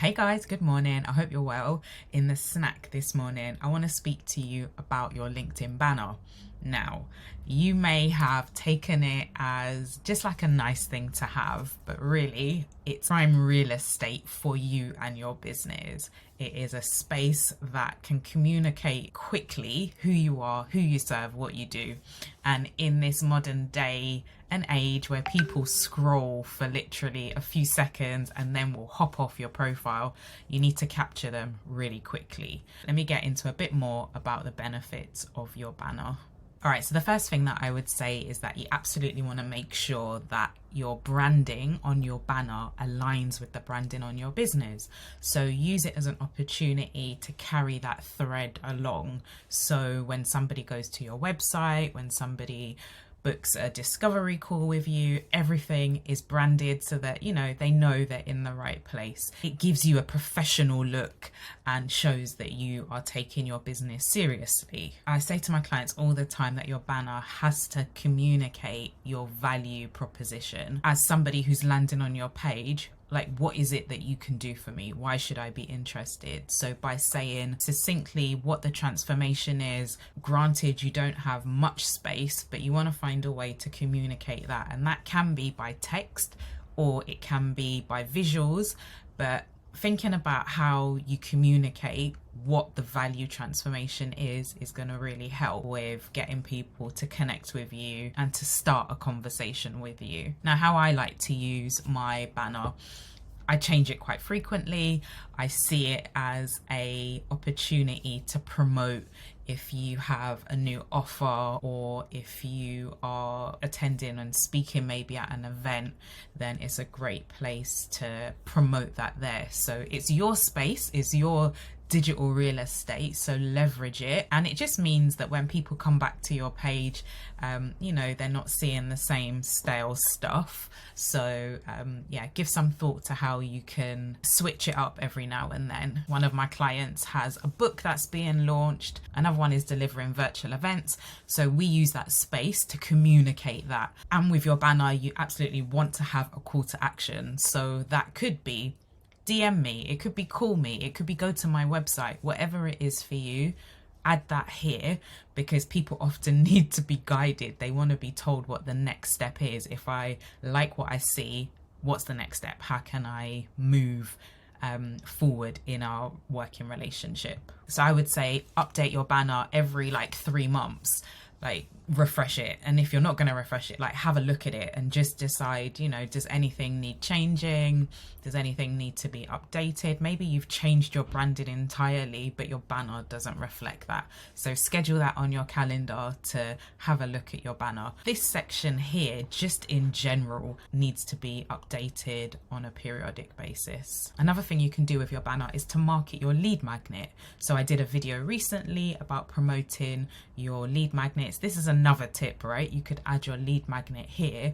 Hey guys, good morning. I hope you're well. In the snack this morning, I want to speak to you about your LinkedIn banner. Now, you may have taken it as just like a nice thing to have, but really it's prime real estate for you and your business. It is a space that can communicate quickly who you are, who you serve, what you do. And in this modern day and age where people scroll for literally a few seconds and then will hop off your profile, you need to capture them really quickly. Let me get into a bit more about the benefits of your banner. All right, so the first thing that I would say is that you absolutely want to make sure that your branding on your banner aligns with the branding on your business. So use it as an opportunity to carry that thread along. So when somebody goes to your website, when somebody books a discovery call with you, everything is branded so that they know they're in the right place. It gives you a professional look and shows that you are taking your business seriously. I say to my clients all the time that your banner has to communicate your value proposition. As somebody who's landing on your page, like, what is it that you can do for me? Why should I be interested? So by saying succinctly what the transformation is, granted you don't have much space, but you want to find a way to communicate that. And that can be by text or it can be by visuals, but thinking about how you communicate what the value transformation is going to really help with getting people to connect with you and to start a conversation with you. Now, how I like to use my banner, I change it quite frequently. I see it as a opportunity to promote if you have a new offer, or if you are attending and speaking maybe at an event, then it's a great place to promote that there. So it's your space, it's your digital real estate, so leverage it. And it just means that when people come back to your page, they're not seeing the same stale stuff. So give some thought to how you can switch it up every now and then. One of my clients has a book that's being launched, another one is delivering virtual events, so we use that space to communicate that. And with your banner, you absolutely want to have a call to action. So that could be DM me, it could be call me, it could be go to my website, whatever it is for you. Add that here, because people often need to be guided. They want to be told what the next step is. If I like what I see, what's the next step? How can I move forward in our working relationship? So I would say update your banner every 3 months. Refresh it. And if you're not going to refresh it, have a look at it and just decide, does anything need changing? Does anything need to be updated? Maybe you've changed your branding entirely, but your banner doesn't reflect that. So schedule that on your calendar to have a look at your banner. This section here, just in general, needs to be updated on a periodic basis. Another thing you can do with your banner is to market your lead magnet. So I did a video recently about promoting your lead magnets. This is another tip, right? You could add your lead magnet here.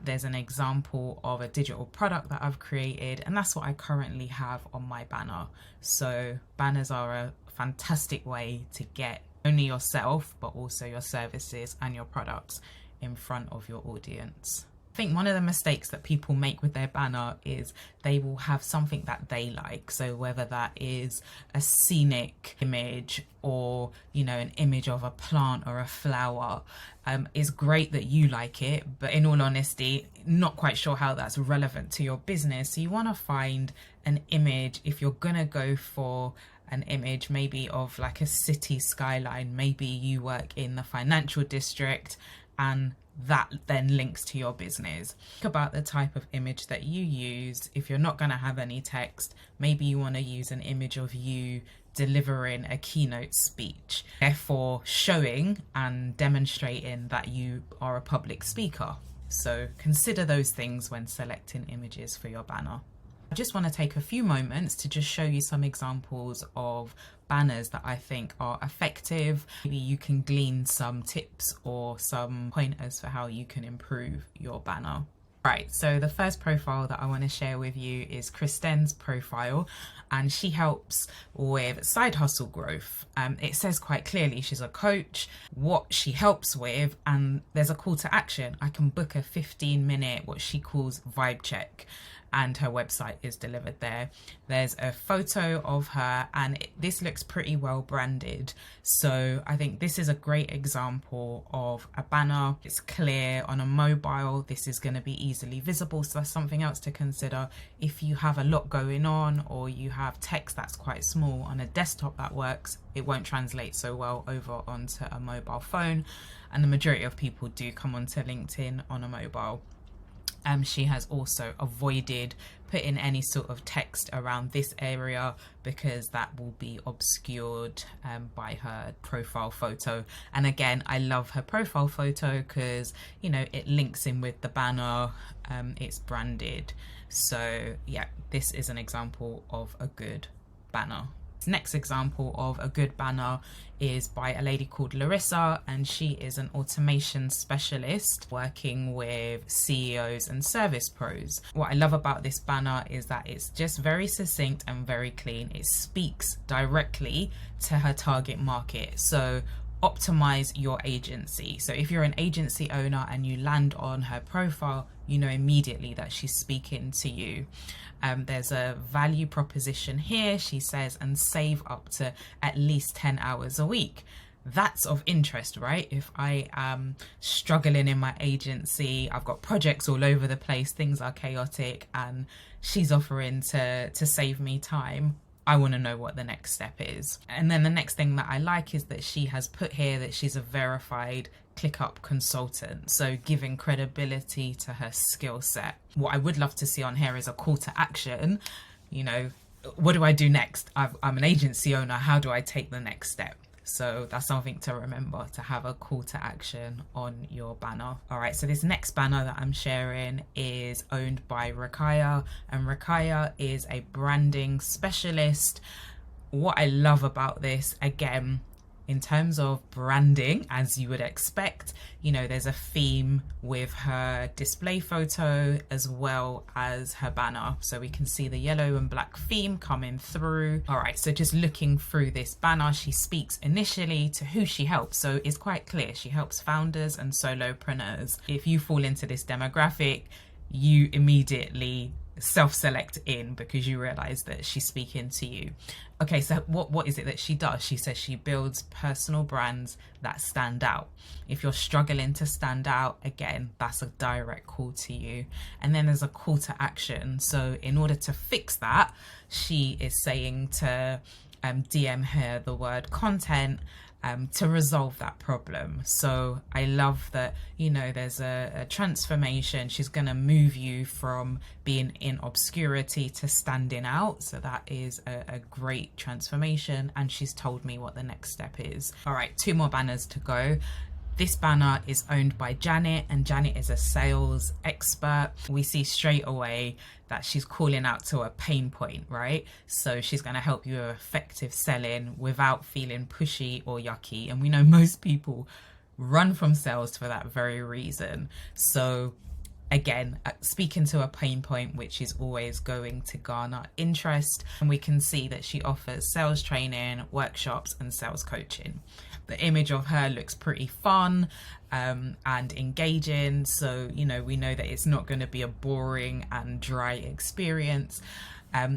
There's an example of a digital product that I've created, and that's what I currently have on my banner. So banners are a fantastic way to get only yourself, but also your services and your products in front of your audience. I think one of the mistakes that people make with their banner is they will have something that they like. So whether that is a scenic image or, an image of a plant or a flower, is great that you like it, but in all honesty, not quite sure how that's relevant to your business. So you want to find an image. If you're going to go for an image maybe of a city skyline, maybe you work in the financial district and that then links to your business. Think about the type of image that you use. If you're not going to have any text, maybe you want to use an image of you delivering a keynote speech, therefore showing and demonstrating that you are a public speaker. So consider those things when selecting images for your banner. I just want to take a few moments to just show you some examples of banners that I think are effective. Maybe you can glean some tips or some pointers for how you can improve your banner. Right, so the first profile that I want to share with you is Kristen's profile, and she helps with side hustle growth. It says quite clearly she's a coach, what she helps with, and there's a call to action. I can book a 15-minute, what she calls vibe check. and her website is delivered there. There's a photo of her, and this looks pretty well branded. So I think this is a great example of a banner. It's clear on a mobile. This is going to be easily visible. So that's something else to consider. If you have a lot going on, or you have text that's quite small on a desktop, that works. It won't translate so well over onto a mobile phone. And the majority of people do come onto LinkedIn on a mobile. She has also avoided putting any sort of text around this area because that will be obscured by her profile photo. And again, I love her profile photo because, you know, it links in with the banner. It's branded. So yeah, this is an example of a good banner. Next example of a good banner is by a lady called Larissa, and she is an automation specialist working with CEOs and service pros. What I love about this banner is that it's just very succinct and very clean. It speaks directly to her target market. So optimize your agency. So if you're an agency owner and you land on her profile, you know immediately that she's speaking to you. There's a value proposition here. She says, and save up to at least 10 hours a week. That's of interest, right? If I am struggling in my agency, I've got projects all over the place, things are chaotic, and she's offering to save me time, I want to know what the next step is. And then the next thing that I like is that she has put here that she's a verified ClickUp consultant, so giving credibility to her skill set. What I would love to see on here is a call to action. You know, what do I do next? I'm an agency owner. How do I take the next step? So that's something to remember, to have a call to action on your banner. All right, so this next banner that I'm sharing is owned by Rakaya, and Rakaya is a branding specialist. What I love about this, again, in terms of branding, as you would expect, you know, there's a theme with her display photo as well as her banner. So we can see the yellow and black theme coming through. All right, so just looking through this banner, she speaks initially to who she helps. So it's quite clear. She helps founders and solopreneurs. If you fall into this demographic, you immediately self-select in because you realize that she's speaking to you. Okay, so what is it that she does? She says she builds personal brands that stand out. If you're struggling to stand out, again, that's a direct call to you. And then there's a call to action. So in order to fix that, she is saying to DM her the word content to resolve that problem. So I love that, you know, there's a transformation. She's going to move you from being in obscurity to standing out. So that is a great transformation. And she's told me what the next step is. All right, 2 more banners to go. This banner is owned by Janet, and Janet is a sales expert. We see straight away that she's calling out to a pain point, right? So she's going to help you with effective selling without feeling pushy or yucky. And we know most people run from sales for that very reason. So again, speaking to a pain point, which is always going to garner interest. And we can see that she offers sales training, workshops, and sales coaching. The image of her looks pretty fun and engaging. So, you know, we know that it's not going to be a boring and dry experience.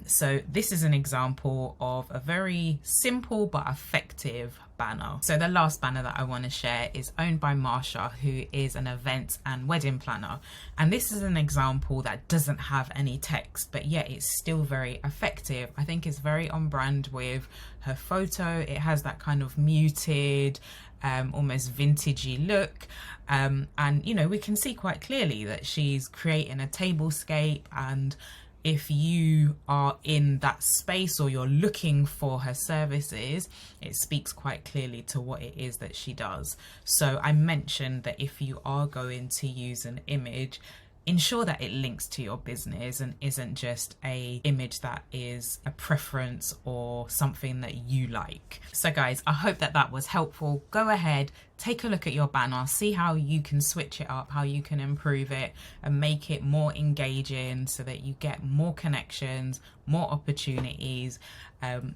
So this is an example of a very simple but effective banner. So the last banner that I want to share is owned by Marsha, who is an event and wedding planner. And this is an example that doesn't have any text, but yet it's still very effective. I think it's very on brand with her photo. It has that kind of muted, almost vintagey look. And, you know, we can see quite clearly that she's creating a tablescape, and if you are in that space or you're looking for her services, it speaks quite clearly to what it is that she does. So I mentioned that if you are going to use an image, ensure that it links to your business and isn't just a image that is a preference or something that you like. So guys, I hope that that was helpful. Go ahead, take a look at your banner, see how you can switch it up, how you can improve it and make it more engaging so that you get more connections, more opportunities,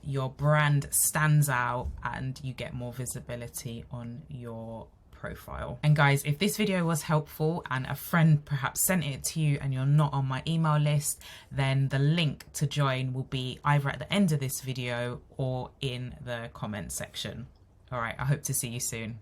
your brand stands out and you get more visibility on your profile. And guys, if this video was helpful and a friend perhaps sent it to you and you're not on my email list, then the link to join will be either at the end of this video or in the comment section. All right, I hope to see you soon.